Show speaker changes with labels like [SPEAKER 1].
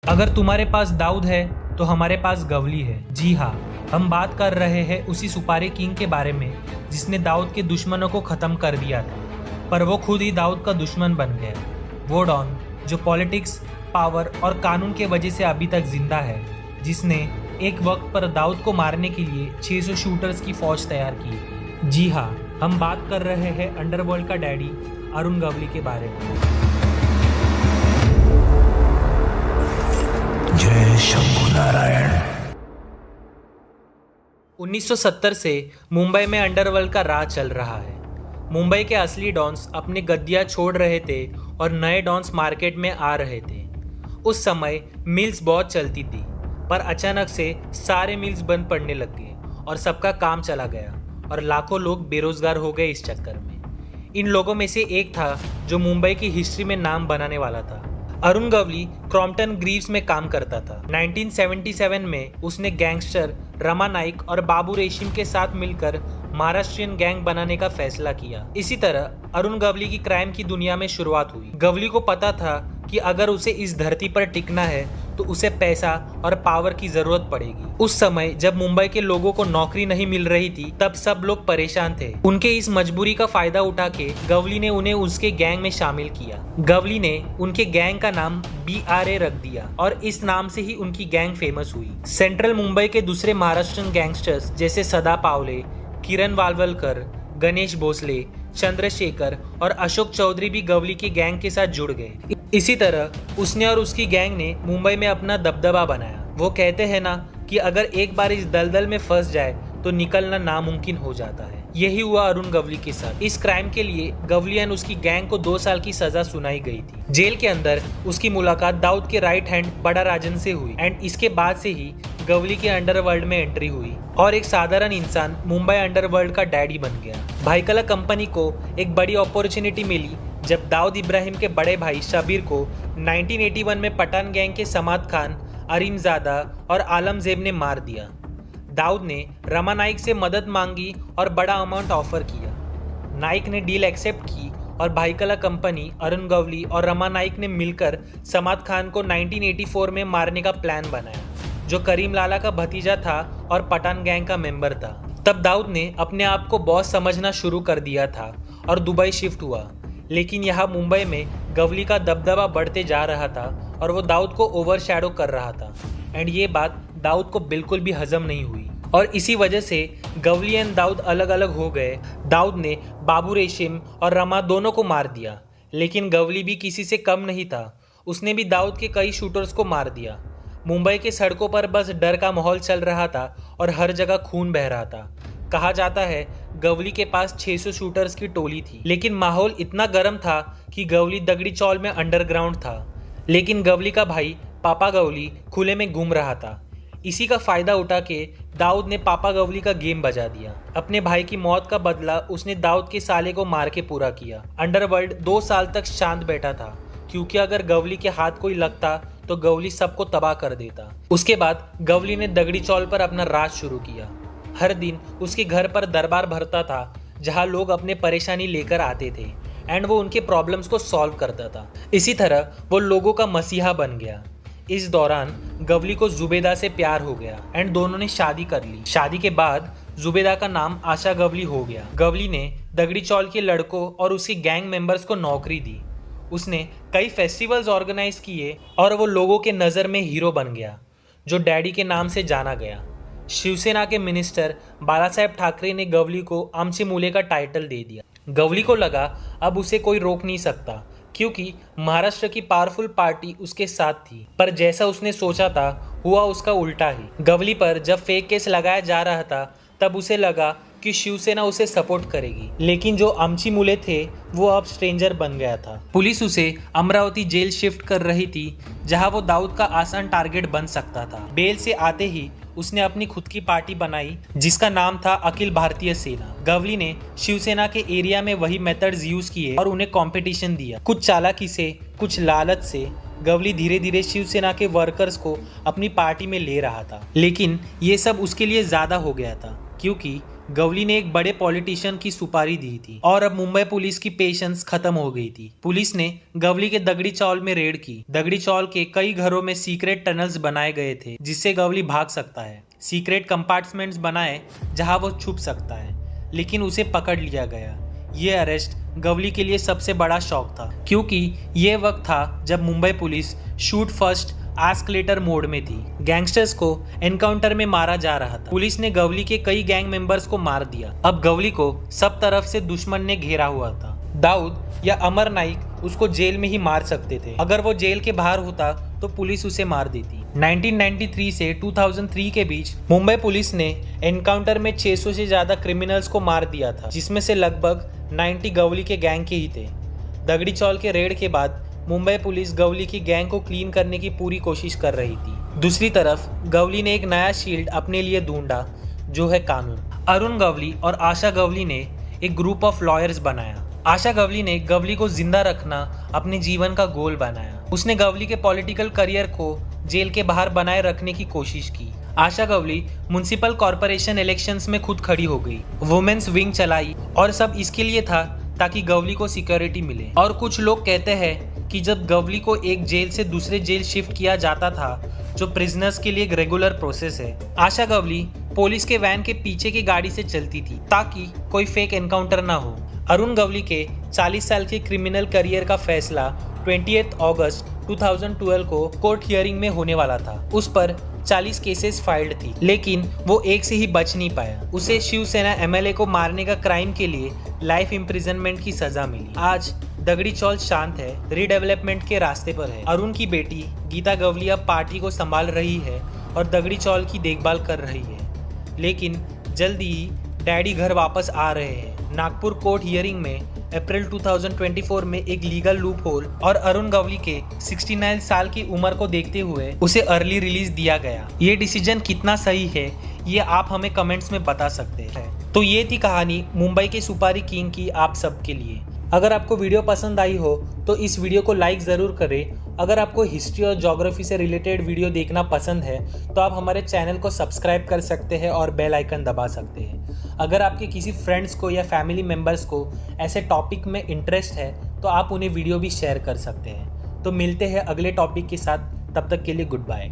[SPEAKER 1] अगर तुम्हारे पास दाऊद है तो हमारे पास गवली है। जी हाँ, हम बात कर रहे हैं उसी सुपारी किंग के बारे में जिसने दाऊद के दुश्मनों को खत्म कर दिया था, पर वो खुद ही दाऊद का दुश्मन बन गया। वो डॉन जो पॉलिटिक्स, पावर और कानून के वजह से अभी तक जिंदा है, जिसने एक वक्त पर दाऊद को मारने के लिए 600 शूटर्स की फौज तैयार की। जी हाँ, हम बात कर रहे हैं अंडरवर्ल्ड का डैडी अरुण गवली के बारे में।
[SPEAKER 2] जय शंभू नारायण।
[SPEAKER 1] 1970 से मुंबई में अंडरवर्ल्ड का राज चल रहा है। मुंबई के असली डॉन्स अपनी गद्दियां छोड़ रहे थे और नए डॉन्स मार्केट में आ रहे थे। उस समय मिल्स बहुत चलती थी, पर अचानक से सारे मिल्स बंद पड़ने लग गए और सबका काम चला गया और लाखों लोग बेरोजगार हो गए इस चक्कर में। इन लोगों में से एक था जो मुंबई की हिस्ट्री में नाम बनाने वाला था। अरुण गवली क्रॉम्पटन ग्रीव्स में काम करता था। 1977 में उसने गैंगस्टर रमा नाइक और बाबू रेशिम के साथ मिलकर महाराष्ट्रियन गैंग बनाने का फैसला किया। इसी तरह अरुण गवली की क्राइम की दुनिया में शुरुआत हुई। गवली को पता था कि अगर उसे इस धरती पर टिकना है तो उसे पैसा और पावर की जरूरत पड़ेगी। उस समय जब मुंबई के लोगों को नौकरी नहीं मिल रही थी, तब सब लोग परेशान थे। उनके इस मजबूरी का फायदा उठा के गवली ने उन्हें उसके गैंग में शामिल किया। गवली ने उनके गैंग का नाम BRA रख दिया और इस नाम से ही उनकी गैंग फेमस हुई। सेंट्रल मुंबई के दूसरे महाराष्ट्रियन गैंगस्टर्स जैसे सदा पावले, किरण वालवलकर, गणेश भोसले, चंद्रशेखर और अशोक चौधरी भी गवली के गैंग के साथ जुड़ गए। इसी तरह उसने और उसकी गैंग ने मुंबई में अपना दबदबा बनाया। वो कहते हैं ना कि अगर एक बार इस दलदल में फंस जाए तो निकलना नामुमकिन हो जाता है। यही हुआ अरुण गवली के साथ। इस क्राइम के लिए गवली एंड उसकी गैंग को 2 साल की सजा सुनाई गई थी। जेल के अंदर उसकी मुलाकात दाऊद के राइट हैंड बड़ा राजन से हुई एंड इसके बाद से ही गवली के अंडरवर्ल्ड में एंट्री हुई और एक साधारण इंसान मुंबई अंडरवर्ल्ड का डैडी बन गया। भाईकला कंपनी को एक बड़ी अपॉर्चुनिटी मिली जब दाऊद इब्राहिम के बड़े भाई शबीर को 1981 में पठान गैंग के समाद खान, अरीमजादा और आलमजेब ने मार दिया। दाऊद ने रमा नाइक से मदद मांगी और बड़ा अमाउंट ऑफर किया। नाइक ने डील एक्सेप्ट की और भाईकला कंपनी, अरुण गवली और रमा नाइक ने मिलकर समाद खान को 1984 में मारने का प्लान बनाया, जो करीम लाला का भतीजा था और पठान गैंग का मेंबर था। तब दाऊद ने अपने आप को बॉस समझना शुरू कर दिया था और दुबई शिफ्ट हुआ। लेकिन यहाँ मुंबई में गवली का दबदबा बढ़ते जा रहा था और वो दाऊद को ओवरशैडो कर रहा था एंड ये बात दाऊद को बिल्कुल भी हजम नहीं हुई और इसी वजह से गवली एंड दाऊद अलग अलग हो गए। दाऊद ने बाबू रेशिम और रमा दोनों को मार दिया, लेकिन गवली भी किसी से कम नहीं था। उसने भी दाऊद के कई शूटर्स को मार दिया। मुंबई के सड़कों पर बस डर का माहौल चल रहा था और हर जगह खून बह रहा था। कहा जाता है गवली के पास 600 शूटर्स की टोली थी, लेकिन माहौल इतना गर्म था कि गवली दगड़ी चौल में अंडरग्राउंड था, लेकिन गवली का भाई पापा गवली खुले में घूम रहा था। इसी का फायदा उठा के दाऊद ने पापा गवली का गेम बजा दिया। अपने भाई की मौत का बदला उसने दाऊद के साले को मार के पूरा किया। अंडरवर्ल्ड 2 साल तक शांत बैठा था, क्योंकि अगर गवली के हाथ कोई लगता तो गवली सबको तबाह कर देता। उसके बाद गवली ने दगड़ी चौल पर अपना राज शुरू किया। हर दिन उसके घर पर दरबार भरता था, जहां लोग अपने परेशानी लेकर आते थे एंड वो उनके प्रॉब्लम्स को सॉल्व करता था। इसी तरह वो लोगों का मसीहा बन गया। इस दौरान गवली को जुबेदा से प्यार हो गया एंड दोनों ने शादी कर ली। शादी के बाद जुबेदा का नाम आशा गवली हो गया। गवली ने दगड़ी चौल के लड़कों और उसके गैंग मेंबर्स को नौकरी दी। उसने कई फेस्टिवल्स ऑर्गेनाइज किए और वो लोगों के नज़र में हीरो बन गया, जो डैडी के नाम से जाना गया। शिवसेना के मिनिस्टर बाला साहेब ठाकरे ने गवली को आमचे मूले का टाइटल दे दिया। गवली को लगा अब उसे कोई रोक नहीं सकता, क्योंकि महाराष्ट्र की पावरफुल पार्टी उसके साथ थी। पर जैसा उसने सोचा था हुआ उसका उल्टा ही। गवली पर जब फेक केस लगाया जा रहा था तब उसे लगा कि शिवसेना उसे सपोर्ट करेगी, लेकिन जो आमची मूले थे वो अब स्ट्रेंजर बन गया था। पुलिस उसे अमरावती जेल शिफ्ट कर रही थी, जहां वो दाऊद का आसान टारगेट बन सकता था। बेल से आते ही उसने अपनी खुद की पार्टी बनाई, जिसका नाम था अखिल भारतीय सेना। गवली ने शिवसेना के एरिया में वही मेथड्स यूज किए और उन्हें कंपटीशन दिया। कुछ चालाकी से, कुछ लालच से गवली धीरे धीरे शिवसेना के वर्कर्स को अपनी पार्टी में ले रहा था, लेकिन ये सब उसके लिए ज्यादा हो गया था। क्योंकि गवली ने एक बड़े पॉलिटिशियन की सुपारी दी थी और अब मुंबई पुलिस की पेशेंस खत्म हो गई थी। पुलिस ने गवली के दगड़ी चौल में रेड की। दगड़ी चौल के कई घरों में सीक्रेट टनल्स बनाए गए थे जिससे गवली भाग सकता है। सीक्रेट कंपार्टमेंट्स बनाए जहां वो छुप सकता है, लेकिन उसे पकड़ लिया गया। ये अरेस्ट गवली के लिए सबसे बड़ा शॉक था, क्योंकि ये वक्त था जब Mumbai police shoot first ask later mode में थी। गैंगस्टर्स को एनकाउंटर में मारा जा रहा था। पुलिस ने गवली के कई गैंग मेंबर्स को मार दिया। अब गवली को सब तरफ से दुश्मन ने घेरा हुआ था। दाऊद या अमर नाइक उसको जेल में ही मार सकते थे। अगर वो जेल के बाहर होता तो पुलिस उसे मार देती। 1993 से 2003 के बीच मुंबई पुलिस ने एनकाउंटर में 600 से ज्यादा क्रिमिनल्स को मार दिया था, जिसमें से लगभग 90 गवली के गैंग के ही थे। दगड़ी चौल के रेड के बाद मुंबई पुलिस गवली की गैंग को क्लीन करने की पूरी कोशिश कर रही थी। दूसरी तरफ गवली ने एक नया शील्ड अपने लिए ढूंढा, जो है कानून। अरुण गवली और आशा गवली ने एक ग्रुप ऑफ लॉयर्स बनाया। आशा गवली ने गवली को जिंदा रखना अपने जीवन का गोल बनाया। उसने गवली के पॉलिटिकल करियर को जेल के बाहर बनाए रखने की कोशिश की। आशा गवली म्युनिसिपल कॉर्पोरेशन इलेक्शंस में खुद खड़ी हो गई, वुमेन्स विंग चलाई और सब इसके लिए था ताकि गवली को सिक्योरिटी मिले। और कुछ लोग कहते हैं कि जब गवली को एक जेल से दूसरे जेल शिफ्ट किया जाता था, जो प्रिजनर्स के लिए एक रेगुलर प्रोसेस है, आशा गवली पुलिस के वैन के पीछे की गाड़ी से चलती थी ताकि कोई फेक एनकाउंटर ना हो। अरुण गवली के 40 साल के क्रिमिनल करियर का फैसला 28 अगस्त 2012 को कोर्ट हियरिंग में होने वाला था। उस पर 40 केसेस फाइल्ड थी, लेकिन वो एक से ही बच नहीं पाया। उसे शिवसेना एमएलए को मारने का क्राइम के लिए लाइफ इम्प्रिजनमेंट की सजा मिली। आज दगड़ी चौल शांत है, रीडेवलपमेंट के रास्ते पर है। अरुण की बेटी गीता गवली अब पार्टी को संभाल रही है और दगड़ी चौल की देखभाल कर रही है, लेकिन जल्दी ही डैडी घर वापस आ रहे हैं। नागपुर कोर्ट हियरिंग में अप्रैल 2024 में एक लीगल लूप होल और अरुण गवली के 69 साल की उम्र को देखते हुए उसे अर्ली रिलीज दिया गया। ये डिसीजन कितना सही है ये आप हमें कमेंट्स में बता सकते हैं। तो ये थी कहानी मुंबई के सुपारी किंग की आप सबके लिए। अगर आपको वीडियो पसंद आई हो तो इस वीडियो को लाइक ज़रूर करें। अगर आपको हिस्ट्री और ज्योग्राफी से रिलेटेड वीडियो देखना पसंद है तो आप हमारे चैनल को सब्सक्राइब कर सकते हैं और बेल आइकन दबा सकते हैं। अगर आपके किसी फ्रेंड्स को या फैमिली मेम्बर्स को ऐसे टॉपिक में इंटरेस्ट है तो आप उन्हें वीडियो भी शेयर कर सकते हैं। तो मिलते हैं अगले टॉपिक के साथ, तब तक के लिए गुड बाय।